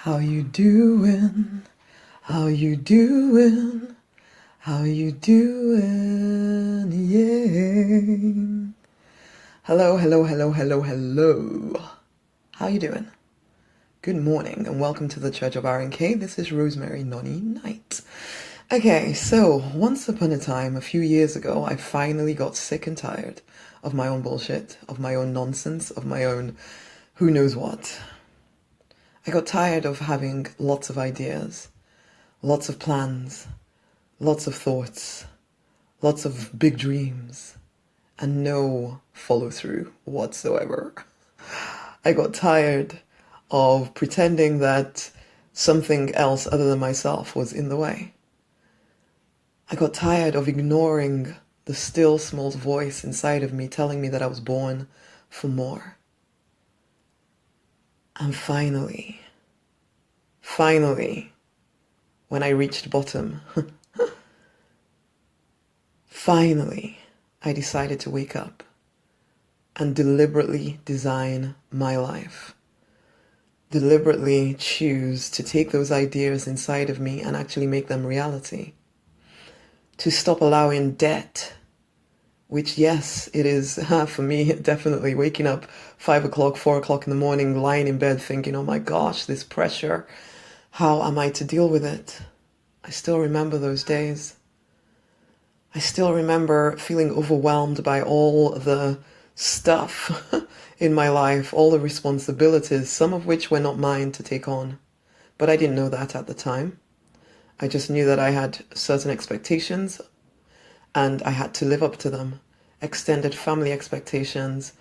How you doing? How you doing? How you doing? Yeah. Hello, hello, hello, hello, hello. How you doing? Good morning and welcome to the Church of RNK. This is Rosemary Nonny Knight. Okay, so once upon a time, a few years ago, I finally got sick and tired of my own bullshit, of my own nonsense, of my own who knows what. I got tired of having lots of ideas, lots of plans, lots of thoughts, lots of big dreams, and no follow through whatsoever. I got tired of pretending that something else other than myself was in the way. I got tired of ignoring the still small voice inside of me telling me that I was born for more. And finally, when I reached bottom, finally, I decided to wake up and deliberately design my life. Deliberately choose to take those ideas inside of me and actually make them reality. To stop allowing debt, which yes, it is for me, definitely waking up 5 o'clock, 4 o'clock in the morning, lying in bed thinking, oh my gosh, this pressure, how am I to deal with it? I still remember those days. I still remember feeling overwhelmed by all the stuff in my life, all the responsibilities, some of which were not mine to take on. But I didn't know that at the time. I just knew that I had certain expectations and I had to live up to them. Extended family expectations,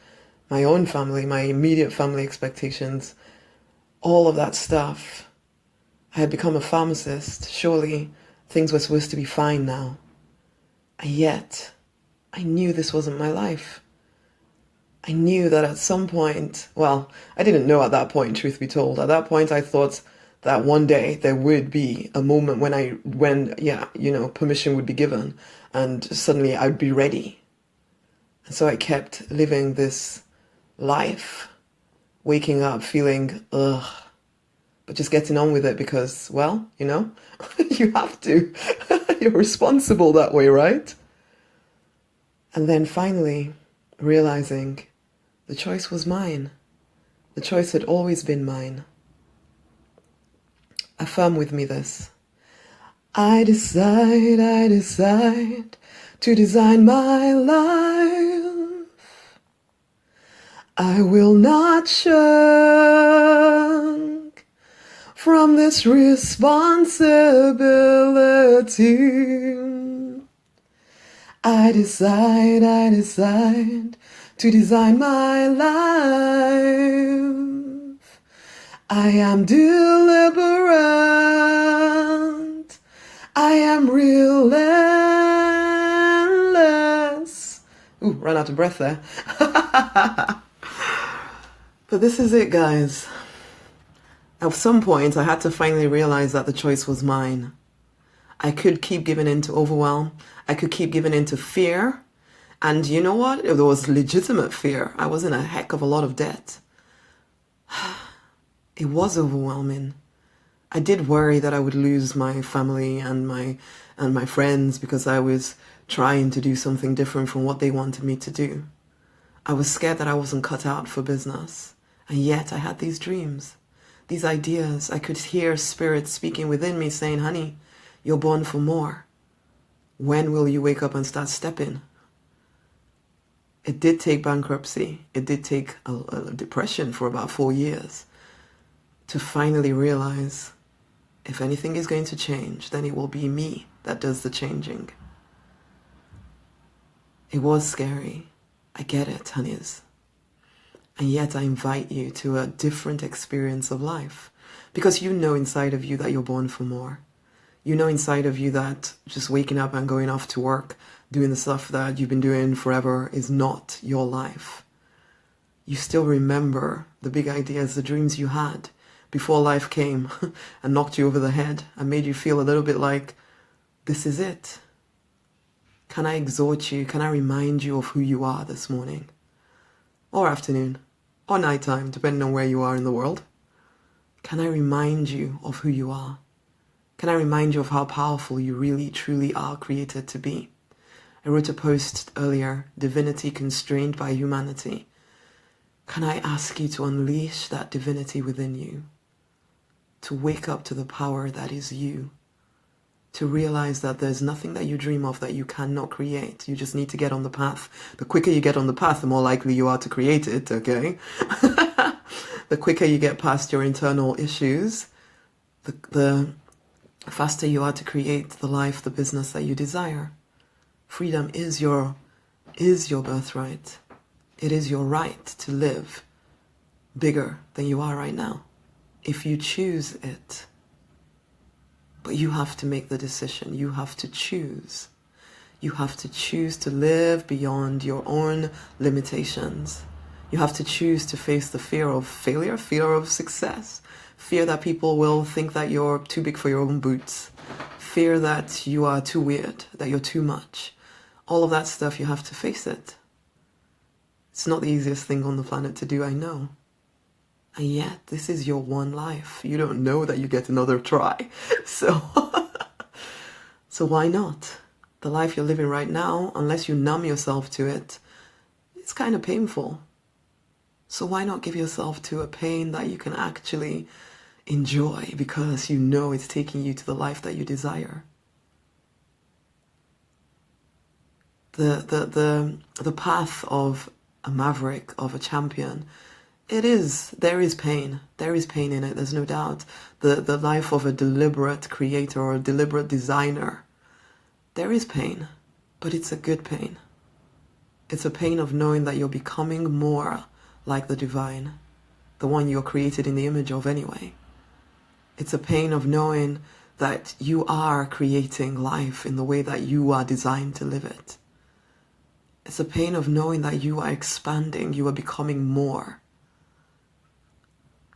my own family, my immediate family expectations, all of that stuff. I had become a pharmacist. Surely things were supposed to be fine now. And yet, I knew this wasn't my life. I knew that at some point, well, I didn't know at that point, truth be told. At that point, I thought that one day there would be a moment when permission would be given and suddenly I'd be ready. And so I kept living this life, waking up feeling, ugh, but just getting on with it because, well, you have to. You're responsible that way, right? And then finally realizing the choice was mine. The choice had always been mine. Affirm with me this. I decide to design my life. I will not shirk from this responsibility. I decide to design my life. I am deliberate. I am relentless. Ooh, ran out of breath there. But this is it, guys. At some point, I had to finally realize that the choice was mine. I could keep giving in to overwhelm. I could keep giving in to fear. And you know what? There was legitimate fear. I was in a heck of a lot of debt. It was overwhelming. I did worry that I would lose my family and my friends because I was trying to do something different from what they wanted me to do. I was scared that I wasn't cut out for business. And yet I had these dreams, these ideas. I could hear spirit speaking within me saying, honey, you're born for more. When will you wake up and start stepping? It did take bankruptcy. It did take a depression for about 4 years to finally realize if anything is going to change, then it will be me that does the changing. It was scary. I get it, honeys. And yet I invite you to a different experience of life because you know inside of you that you're born for more. You know inside of you that just waking up and going off to work, doing the stuff that you've been doing forever is not your life. You still remember the big ideas, the dreams you had before life came and knocked you over the head and made you feel a little bit like, this is it. Can I exhort you? Can I remind you of who you are this morning? Or afternoon? Or nighttime, depending on where you are in the world? can I remind you of who you are? Can I remind you of how powerful you really, truly are created to be? I wrote a post earlier, Divinity Constrained by Humanity. Can I ask you to unleash that divinity within you? To wake up to the power that is you? To realize that there's nothing that you dream of that you cannot create. You just need to get on the path. The quicker you get on the path, the more likely you are to create it, okay? The quicker you get past your internal issues, the faster you are to create the life, the business that you desire. Freedom is your birthright. It is your right to live bigger than you are right now, if you choose it. But you have to make the decision. You have to choose. You have to choose to live beyond your own limitations. You have to choose to face the fear of failure, fear of success, fear that people will think that you're too big for your own boots, fear that you are too weird, that you're too much. All of that stuff, you have to face it. It's not the easiest thing on the planet to do, I know. And yet, this is your one life. You don't know that you get another try. So why not? The life you're living right now, unless you numb yourself to it, it's kind of painful. So why not give yourself to a pain that you can actually enjoy because you know it's taking you to the life that you desire? The path of a maverick, of a champion, there is pain. There is pain in it, there's no doubt. The life of a deliberate creator or a deliberate designer, there is pain, but it's a good pain. It's a pain of knowing that you're becoming more like the divine, the one you're created in the image of anyway. It's a pain of knowing that you are creating life in the way that you are designed to live it. It's a pain of knowing that you are expanding, you are becoming more.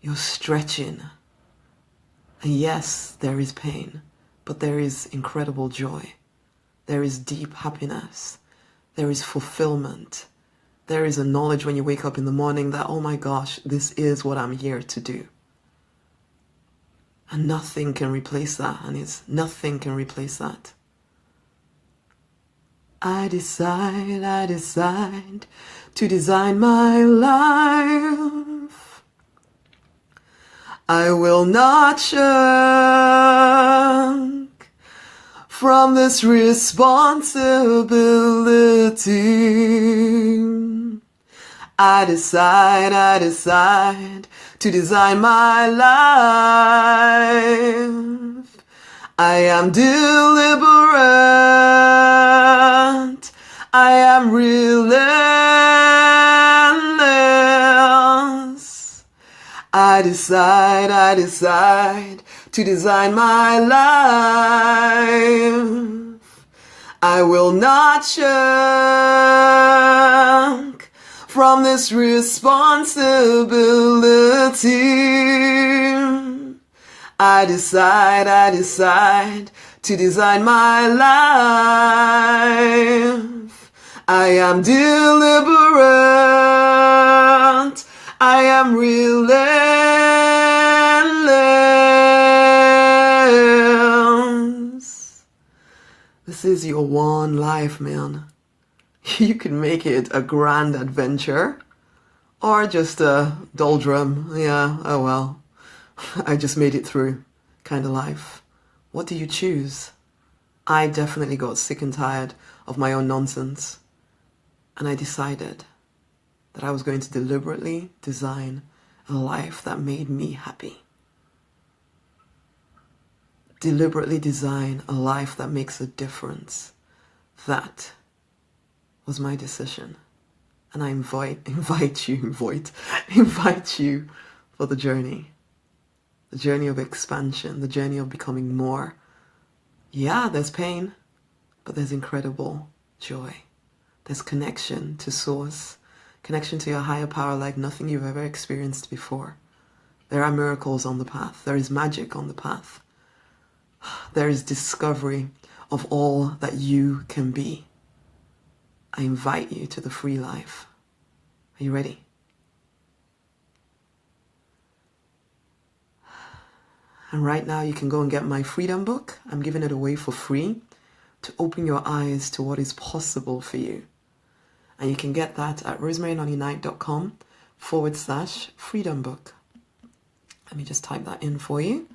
You're stretching. And yes, there is pain, but there is incredible joy. There is deep happiness. There is fulfillment. There is a knowledge when you wake up in the morning that, oh my gosh, this is what I'm here to do. And nothing can replace that, and nothing can replace that. I decide to design my life. I will not shirk from this responsibility. I decide to design my life. I am deliberate. I am relentless. I decide to design my life. I will not shirk from this responsibility. I decide to design my life. I am deliberate. I am relentless. This is your one life, man. You can make it a grand adventure or just a doldrum. Yeah, oh well. I just made it through kind of life. What do you choose? I definitely got sick and tired of my own nonsense. And I decided that I was going to deliberately design a life that made me happy. Deliberately design a life that makes a difference. That was my decision. And I invite you for the journey. The journey of expansion, the journey of becoming more. Yeah, there's pain, but there's incredible joy. There's connection to source, connection to your higher power like nothing you've ever experienced before. There are miracles on the path. There is magic on the path. There is discovery of all that you can be. I invite you to the free life. Are you ready? And right now you can go and get my freedom book. I'm giving it away for free to open your eyes to what is possible for you. And you can get that at rosemarynonnynight.com/freedom book. Let me just type that in for you.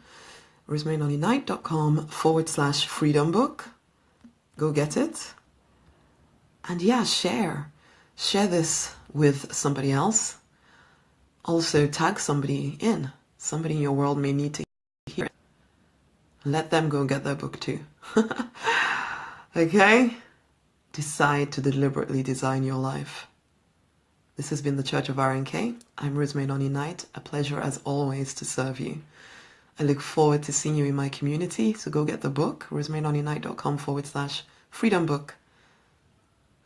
rosemarynonnynight.com/freedom book. Go get it. And yeah, share this with somebody else. Also tag somebody in your world may need to hear it. Let them go get their book too. Okay? Decide to deliberately design your life. This has been the Church of RNK. I'm Rosemary Nonny Knight. A pleasure as always to serve you. I look forward to seeing you in my community. So go get the book, rosemarynonnynight.com/freedom book.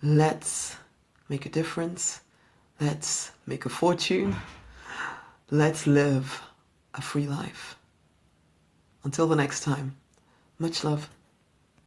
Let's make a difference. Let's make a fortune. Let's live a free life. Until the next time, much love.